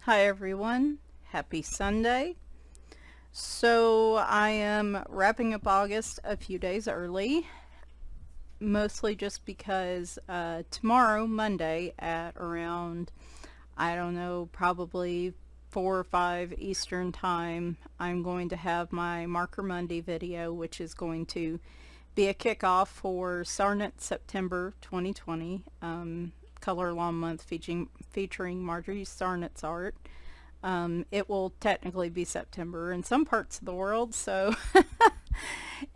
Hi everyone, happy Sunday. So I am wrapping up August a few days early, mostly just because tomorrow, Monday, at around, I don't know, probably 4 or 5 Eastern time, I'm going to have my Marker Monday video, which is going to be a kickoff for Sarnet September 2020, Color Along Month featuring Marjorie Sarnet's art. It will technically be September in some parts of the world, so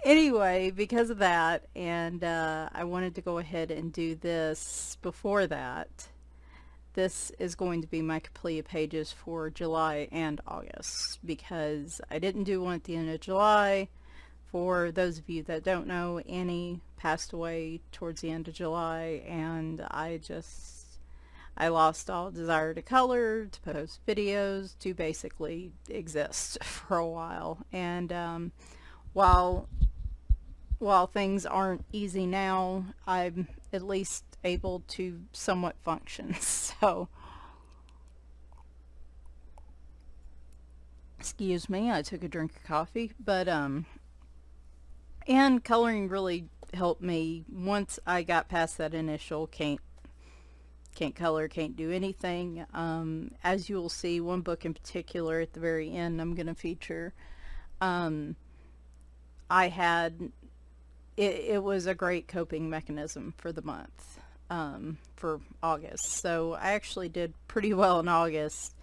anyway, because of that, and I wanted to go ahead and do this before that. This is going to be my completed pages for July and August, because I didn't do one at the end of July. For those of you that don't know, Annie passed away towards the end of July, and I lost all desire to color, to post videos, to basically exist for a while. And while things aren't easy now, I'm at least able to somewhat function. So, excuse me, I took a drink of coffee, but and coloring really helped me once I got past that initial can't color, can't do anything. As you will see, one book in particular at the very end I'm going to feature, I had it was a great coping mechanism for the month, for August. So I actually did pretty well in August.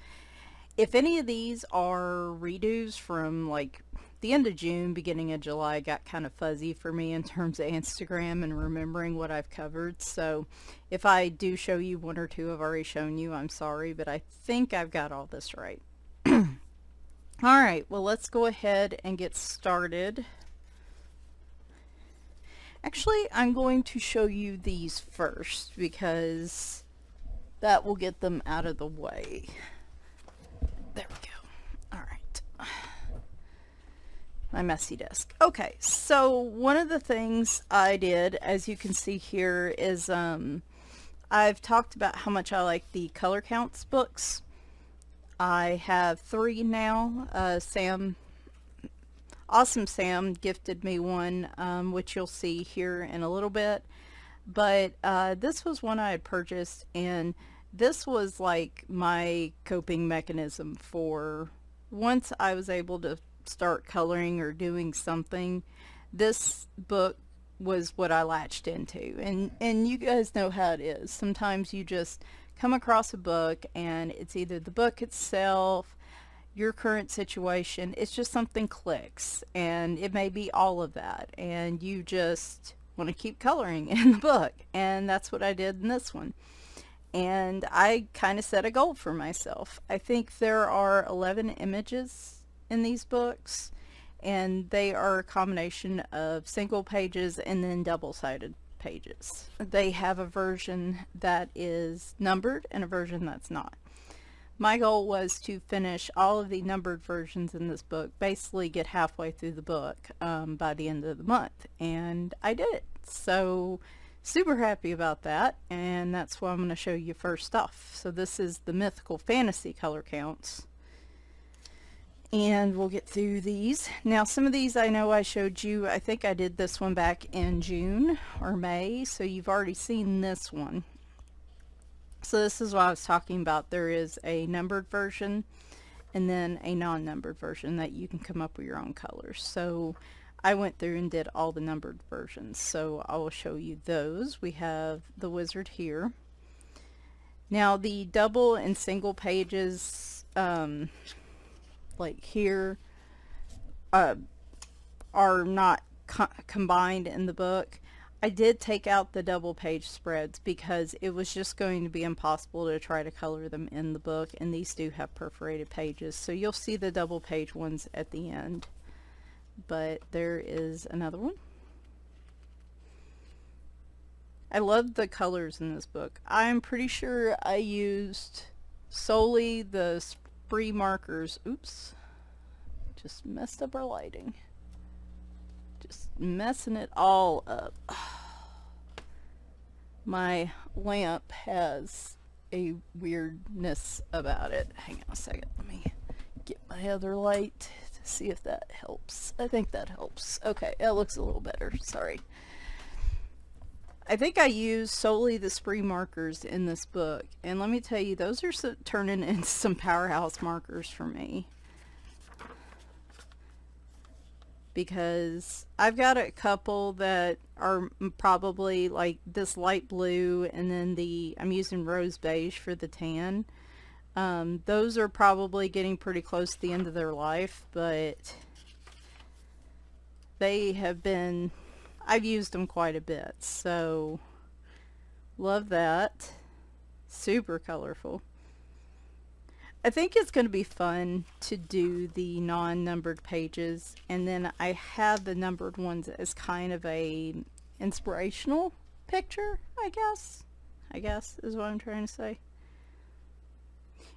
If any of these are redos from like the end of June, beginning of July, got kind of fuzzy for me in terms of Instagram and remembering what I've covered. So if I do show you one or two I've already shown you, I'm sorry, but I think I've got all this right. Alright, well, let's go ahead and get started. Actually, I'm going to show you these first because that will get them out of the way. There we go. Alright. My messy desk. Okay, so one of the things I did, as you can see here, is I've talked about how much I like the color counts books. I have 3 now. Awesome Sam gifted me one, which you'll see here in a little bit. But this was one I had purchased, and this was like my coping mechanism for once I was able to start coloring or doing something. This book was what I latched into, and you guys know how it is. Sometimes you just come across a book and it's either the book itself, your current situation, it's just something clicks, and it may be all of that, and you just want to keep coloring in the book, and that's what I did in this one. And I kind of set a goal for myself. I think there are 11 images in these books, and they are a combination of single pages and then double-sided pages. They have a version that is numbered and a version that's not. My goal was to finish all of the numbered versions in this book, basically get halfway through the book by the end of the month, and I did it. So super happy about that, and that's what I'm going to show you first off. So this is the Mythical Fantasy color counts, and we'll get through these. Now, some of these I know I showed you. I think I did this one back in June or May, so you've already seen this one. So this is what I was talking about. There is a numbered version and then a non-numbered version that you can come up with your own colors. So I went through and did all the numbered versions, so I will show you those. We have the wizard here. Now, the double and single pages, like here, are not combined in the book. I did take out the double page spreads because it was just going to be impossible to try to color them in the book, and these do have perforated pages, so you'll see the double page ones at the end. But there is another one. I love the colors in this book. I'm pretty sure I used solely the spree markers. Oops, just messed up our lighting. Just messing it all up. My lamp has a weirdness about it. Hang on a second. Let me get my other light to see if that helps. I think that helps. Okay, that looks a little better. Sorry. I think I used solely the spree markers in this book, and let me tell you, those are turning into some powerhouse markers for me. Because I've got a couple that are probably like this light blue, and then I'm using rose beige for the tan. Those are probably getting pretty close to the end of their life, but they have been, I've used them quite a bit, so love that. Super colorful. I think it's going to be fun to do the non-numbered pages, and then I have the numbered ones as kind of a inspirational picture, I guess is what I'm trying to say.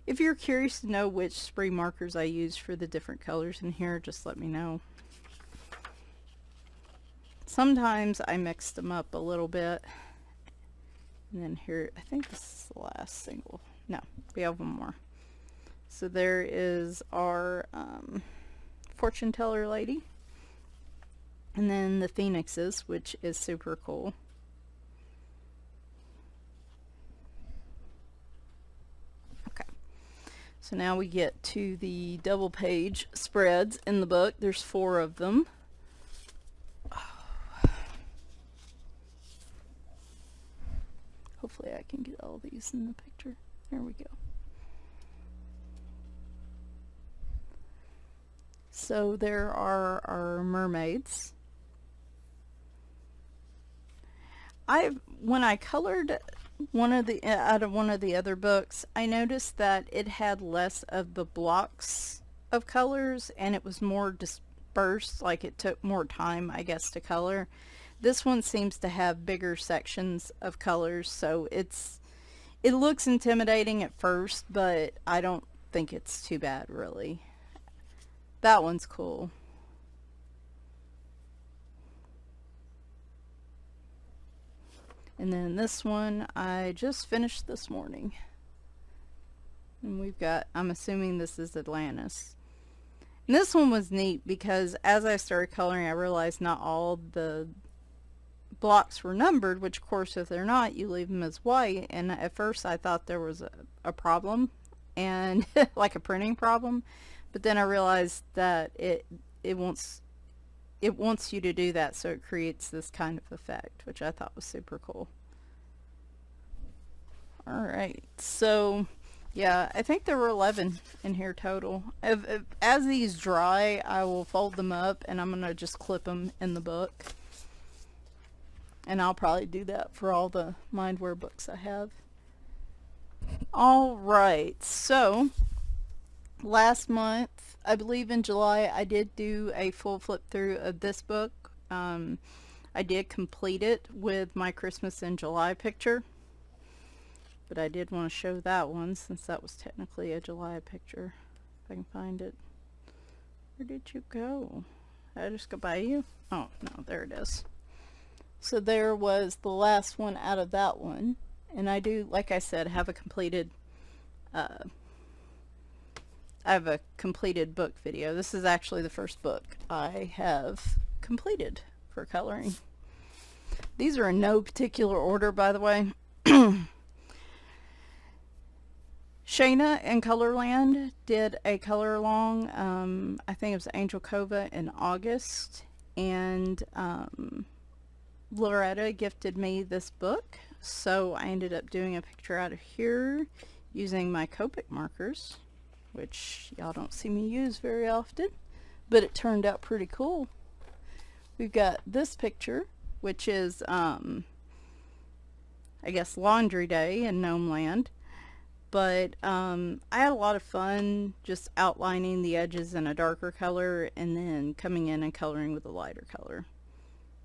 If you're curious to know which spree markers I use for the different colors in here, just let me know. Sometimes I mix them up a little bit. And then here, I think this is the last single. No, we have one more. So there is our fortune teller lady. And then the phoenixes, which is super cool. Okay. So now we get to the double page spreads in the book. There's 4 of them. Hopefully I can get all these in the picture. There we go. So there are our mermaids. When I colored out of one of the other books, I noticed that it had less of the blocks of colors, and it was more dispersed, like it took more time, I guess, to color. This one seems to have bigger sections of colors, so it looks intimidating at first, but I don't think it's too bad, really. That one's cool. And then this one I just finished this morning. And we've got, I'm assuming this is Atlantis. And this one was neat because as I started coloring, I realized not all the blocks were numbered, which of course if they're not, you leave them as white. And at first I thought there was a problem, and like a printing problem. But then I realized that it wants you to do that, so it creates this kind of effect, which I thought was super cool. Alright, so yeah, I think there were 11 in here total. As these dry, I will fold them up and I'm going to just clip them in the book. And I'll probably do that for all the Mindware books I have. Alright, so last month, I believe in July, I did do a full flip through of this book. I did complete it with my Christmas in July picture, but I did want to show that one since that was technically a July picture. If I can find it. Where did you go? Did I just go by you? Oh, no, there it is. So there was the last one out of that one, and I do, like I said, have a completed book video. This is actually the first book I have completed for coloring. These are in no particular order, by the way. Shayna and Colorland did a color along. I think it was Angel Cova in August, and Loretta gifted me this book, so I ended up doing a picture out of here using my Copic markers, which y'all don't see me use very often, but it turned out pretty cool. We've got this picture, which is I guess laundry day in Gnome Land, but I had a lot of fun just outlining the edges in a darker color and then coming in and coloring with a lighter color.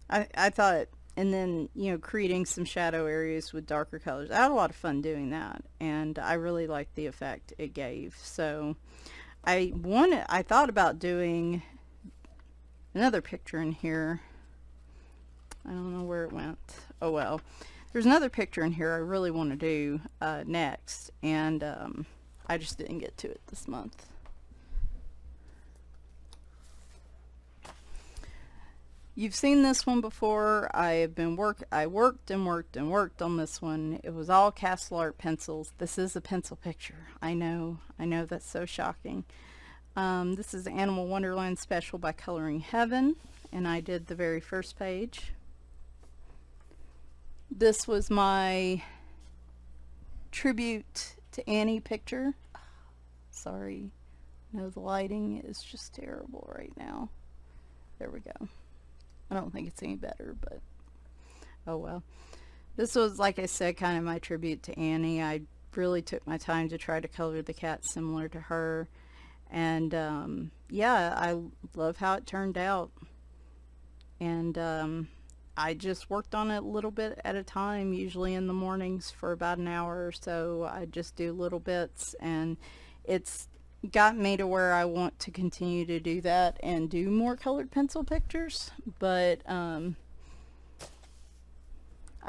I thought, and then, you know, creating some shadow areas with darker colors. I had a lot of fun doing that, and I really liked the effect it gave. So I thought about doing another picture in here. I don't know where it went. Oh well. There's another picture in here I really want to do next, and I just didn't get to it this month. You've seen this one before. I worked and worked and worked on this one. It was all Castle Art pencils. This is a pencil picture. I know that's so shocking. This is the Animal Wonderland special by Coloring Heaven, and I did the very first page. This was my tribute to Annie picture. Sorry, no, the lighting is just terrible right now. There we go. I don't think it's any better, but oh well. This was, like I said, kind of my tribute to Annie. I really took my time to try to color the cat similar to her, and yeah, I love how it turned out. And I just worked on it a little bit at a time, usually in the mornings for about an hour or so. I just do little bits, and it's got me to where I want to continue to do that and do more colored pencil pictures, but I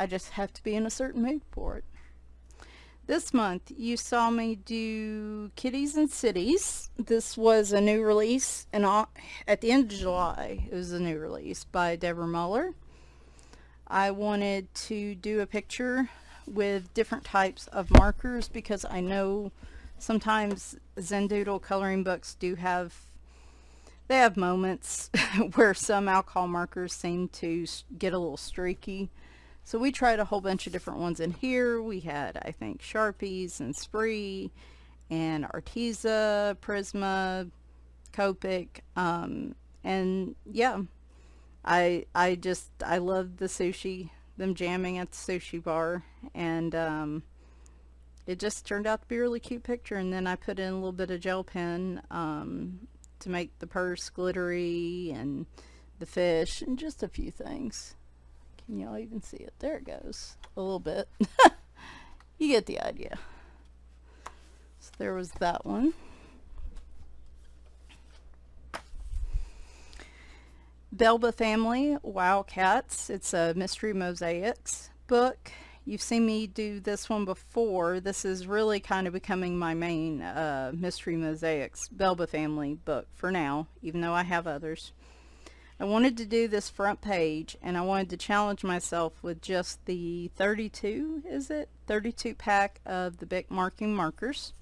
just have to be in a certain mood for it. This month you saw me do Kitties and Cities. This was a new release, and at the end of July it was a new release by Deborah Muller. I wanted to do a picture with different types of markers because I know sometimes Zendoodle coloring books do have moments where some alcohol markers seem to get a little streaky. So we tried a whole bunch of different ones in here. We had, I think, Sharpies and Spree and Arteza, Prisma, Copic, and yeah, I love the sushi, them jamming at the sushi bar, and it just turned out to be a really cute picture. And then I put in a little bit of gel pen to make the purse glittery and the fish and just a few things. Can y'all even see it? There it goes. A little bit. You get the idea. So there was that one. Belba Family, Wildcats. It's a Mystery Mosaics book. You've seen me do this one before. This is really kind of becoming my main Mystery Mosaics Belba Family book for now, even though I have others. I wanted to do this front page, and I wanted to challenge myself with just the 32 pack of the Bic marking markers.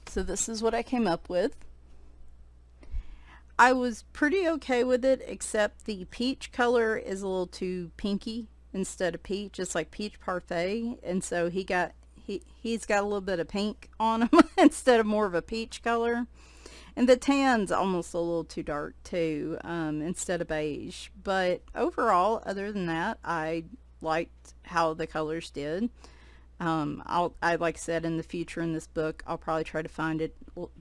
So this is what I came up with. I was pretty okay with it, except the peach color is a little too pinky instead of peach. It's like peach parfait, and so he's got a little bit of pink on him instead of more of a peach color. And the tan's almost a little too dark too, instead of beige. But overall, other than that, I liked how the colors did. Like I said, in the future in this book, I'll probably try to find a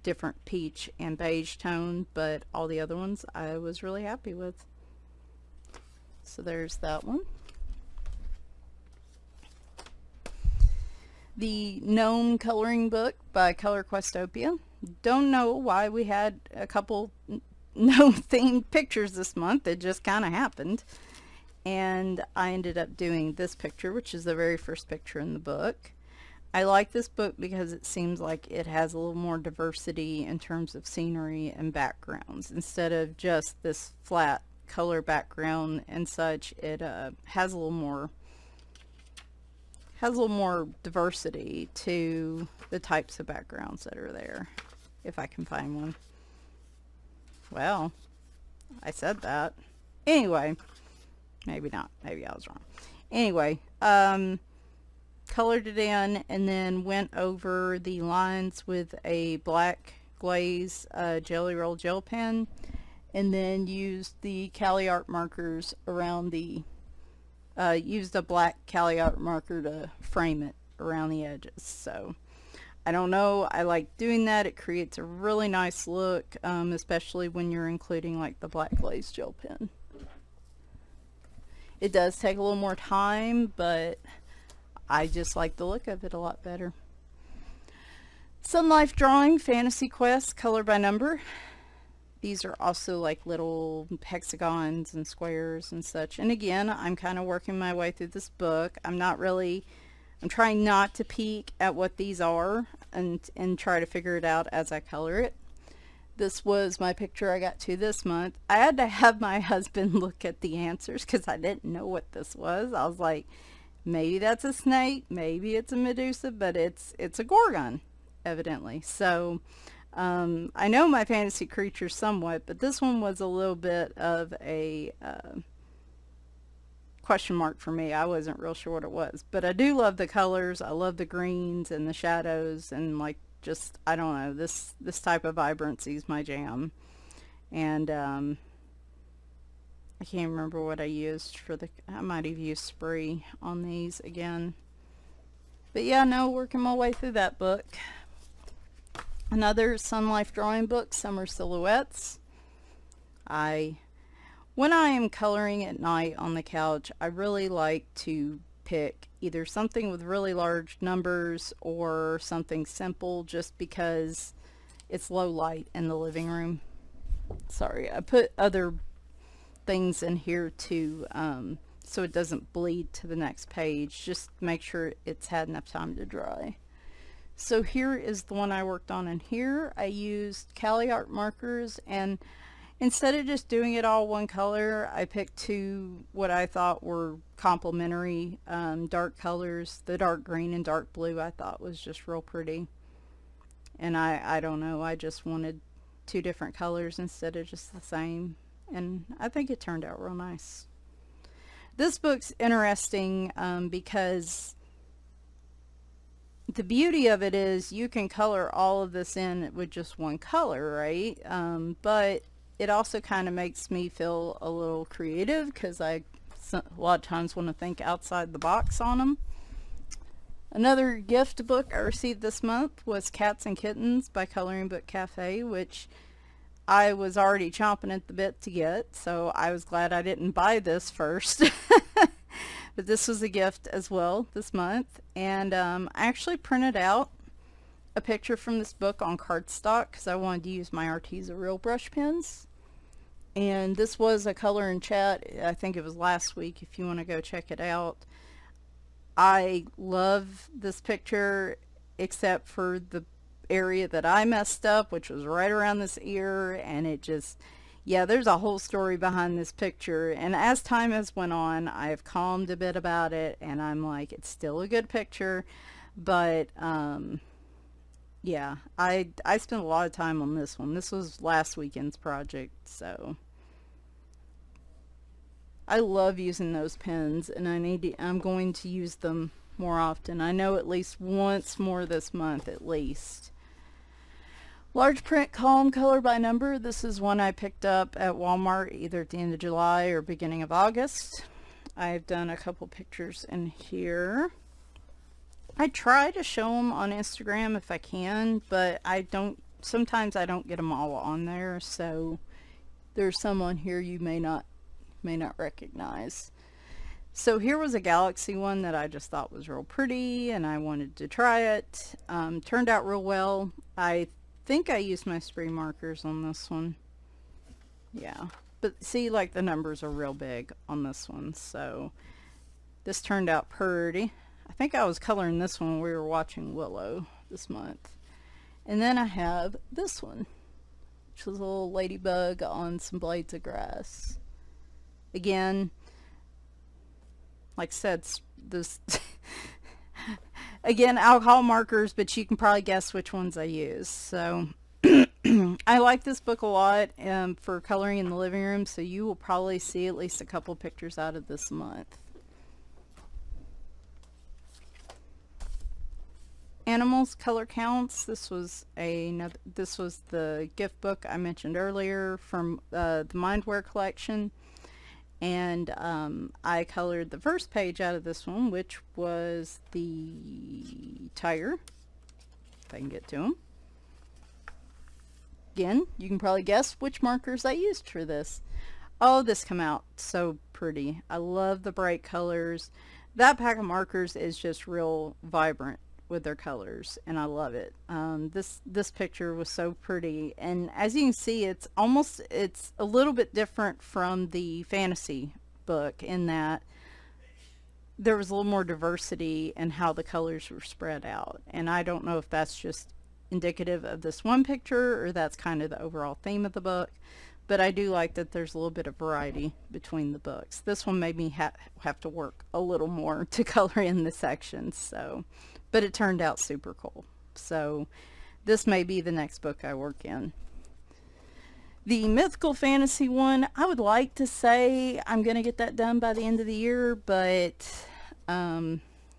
different peach and beige tone, but all the other ones I was really happy with. So there's that one. The Gnome coloring book by Color Questopia. Don't know why we had a couple gnome themed pictures this month. It just kind of happened. And I ended up doing this picture, which is the very first picture in the book. I like this book because it seems like it has a little more diversity in terms of scenery and backgrounds. Instead of just this flat color background and such, it has a little more diversity to the types of backgrounds that are there, if I can find one. Well, I said that. Anyway, maybe not. Maybe I was wrong. Anyway, colored it in and then went over the lines with a black glaze Jelly Roll gel pen, and then used the Cali Art markers around the used a black Cali Art marker to frame it around the edges. So I don't know, I like doing that. It creates a really nice look, especially when you're including like the black glaze gel pen. It does take a little more time, but I just like the look of it a lot better. Sun Life Drawing Fantasy Quest Color by Number. These are also like little hexagons and squares and such. And again, I'm kind of working my way through this book. I'm trying not to peek at what these are and try to figure it out as I color it. This was my picture I got to this month. I had to have my husband look at the answers because I didn't know what this was. I was like, maybe that's a snake, maybe it's a Medusa, but it's a Gorgon, evidently. So I know my fantasy creatures somewhat, but this one was a little bit of a question mark for me. I wasn't real sure what it was, but I do love the colors. I love the greens and the shadows, and like, just, I don't know, this type of vibrancy is my jam. And I can't remember what I used for I might have used Spree on these again. But yeah, no, working my way through that book. Another Sun Life drawing book, Summer Silhouettes. When I am coloring at night on the couch, I really like to pick either something with really large numbers or something simple, just because it's low light in the living room. Sorry, I put other things in here too, so it doesn't bleed to the next page. Just make sure it's had enough time to dry. So here is the one I worked on in here. I used Cali Art markers, and instead of just doing it all one color, I picked two what I thought were complementary dark colors. The dark green and dark blue I thought was just real pretty. And I don't know, I just wanted two different colors instead of just the same. And I think it turned out real nice. This book's interesting because the beauty of it is you can color all of this in with just one color, right? But it also kind of makes me feel a little creative because I a lot of times want to think outside the box on them. Another gift book I received this month was Cats and Kittens by Coloring Book Cafe, which I was already chomping at the bit to get, so I was glad I didn't buy this first. But this was a gift as well this month, and I actually printed out a picture from this book on cardstock because I wanted to use my Arteza Real brush pens. And this was a color and chat, I think it was last week, if you want to go check it out. I love this picture except for the area that I messed up, which was right around this ear, and it just, yeah, there's a whole story behind this picture, and as time has went on, I've calmed a bit about it, and I'm like, it's still a good picture, but yeah, I spent a lot of time on this one. This was last weekend's project, so I love using those pens, and I'm going to use them more often. I know at least once more this month at least. Large print column color by number. This is one I picked up at Walmart either at the end of July or beginning of August. I've done a couple pictures in here. I try to show them on Instagram if I can, but sometimes I don't get them all on there, so there's some on here you may not recognize. So here was a galaxy one that I just thought was real pretty, and I wanted to try it. Turned out real well. I think I used my Spree markers on this one. Yeah, but see, like, the numbers are real big on this one, so this turned out pretty. I think I was coloring this one when we were watching Willow this month. And then I have this one, which was a little ladybug on some blades of grass. Again, like I said, this again, alcohol markers, but you can probably guess which ones I use. So I like this book a lot for coloring in the living room, so you will probably see at least a couple pictures out of this month. Animals color counts. This was the gift book I mentioned earlier from the Mindware collection, and I colored the first page out of this one, which was the tiger, if I can get to him. Again, you can probably guess which markers I used for this. Oh, this come out so pretty. I love the bright colors. That pack of markers is just real vibrant with their colors, and I love it. This picture was so pretty, and as you can see, it's a little bit different from the fantasy book in that there was a little more diversity in how the colors were spread out, and I don't know if that's just indicative of this one picture or that's kind of the overall theme of the book, but I do like that there's a little bit of variety between the books. This one made me have to work a little more to color in the sections, so, but it turned out super cool. So this may be the next book I work in. The mythical fantasy one, I would like to say I'm going to get that done by the end of the year, but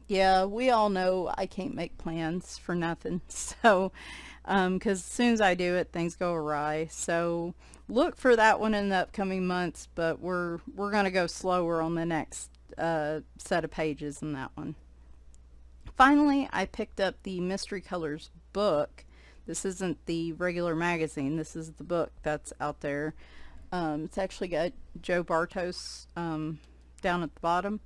yeah, we all know I can't make plans for nothing. So, because as soon as I do it, things go awry. So look for that one in the upcoming months, but we're going to go slower on the next set of pages in that one. Finally, I picked up the Mystery Colors book. This isn't the regular magazine. This is the book that's out there. It's actually got Joe Bartos down at the bottom.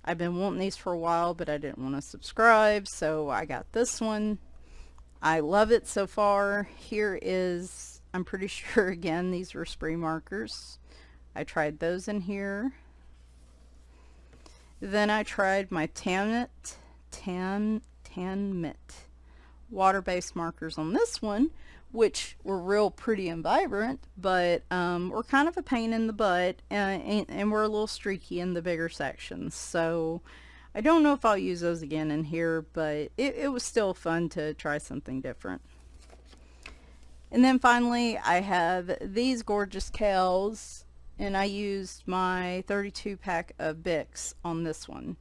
I've been wanting these for a while, but I didn't want to subscribe, so I got this one. I love it so far. Here is, I'm pretty sure, again, these were spray markers. I tried those in here. Then I tried my Tanmit water-based markers on this one, which were real pretty and vibrant, but were kind of a pain in the butt, and were a little streaky in the bigger sections. So I don't know if I'll use those again in here, but it was still fun to try something different. And then finally, I have these gorgeous cows, and I used my 32 pack of Bics on this one.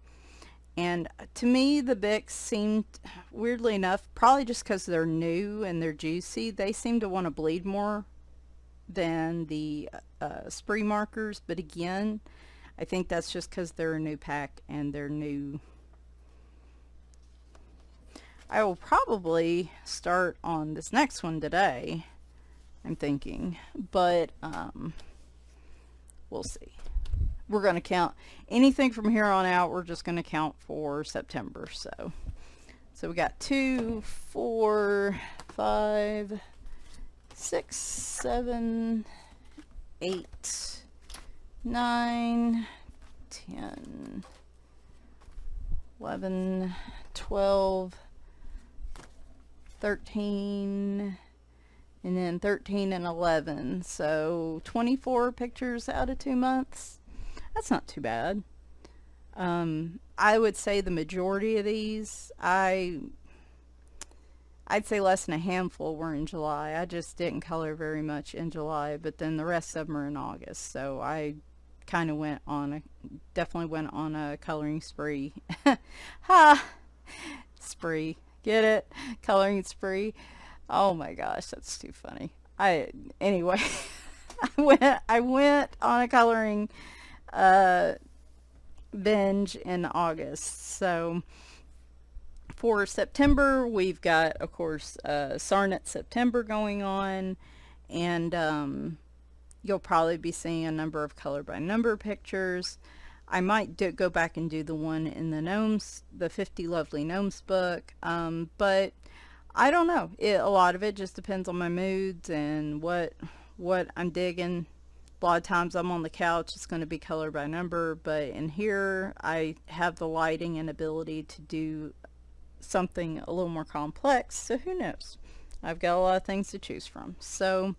And to me, the Bics seemed, weirdly enough, probably just because they're new and they're juicy, they seem to want to bleed more than the spree markers. But again, I think that's just because they're a new pack and they're new. I will probably start on this next one today, I'm thinking, but we'll see. We're going to count anything from here on out. We're just going to count for September. So we got 2, 4, 5, 6, 7, 8, 9, 10, 11, 12, 13, and then 13 and 11. So 24 pictures out of 2 months. That's not too bad. I would say the majority of these, I'd say less than a handful were in July. I just didn't color very much in July, but then the rest of them are in August. So I kind of definitely went on a coloring spree. Ha! Spree. Get it? Coloring spree. Oh my gosh, that's too funny. Anyway, I went on a coloring binge in August. So for September, we've got, of course, Sarnet September going on, and you'll probably be seeing a number of color by number pictures. I might go back and do the one in the Gnomes, the 50 Lovely Gnomes book, but I don't know. A lot of it just depends on my moods and what I'm digging. A lot of times I'm on the couch, it's going to be color by number, but in here I have the lighting and ability to do something a little more complex, so who knows. I've got a lot of things to choose from. So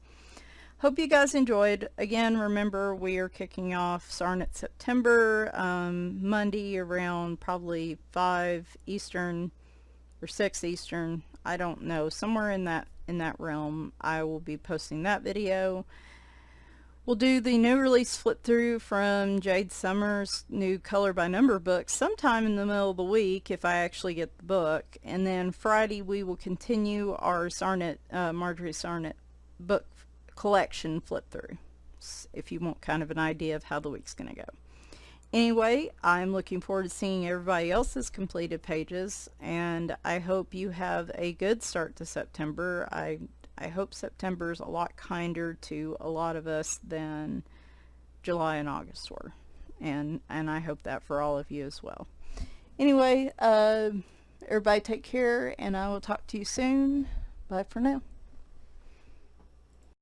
hope you guys enjoyed. Again, remember we are kicking off Sarnet September Monday around probably 5 Eastern or 6 Eastern. I don't know, somewhere in that realm. I will be posting that video. We'll do the new release flip through from Jade Summers' new color by number book sometime in the middle of the week if I actually get the book. And then Friday we will continue our Sarnet, Marjorie Sarnet book collection flip through, if you want kind of an idea of how the week's going to go. Anyway, I'm looking forward to seeing everybody else's completed pages, and I hope you have a good start to September. I hope September's a lot kinder to a lot of us than July and August were, and I hope that for all of you as well. Anyway, Everybody take care, and I will talk to you soon. Bye for now.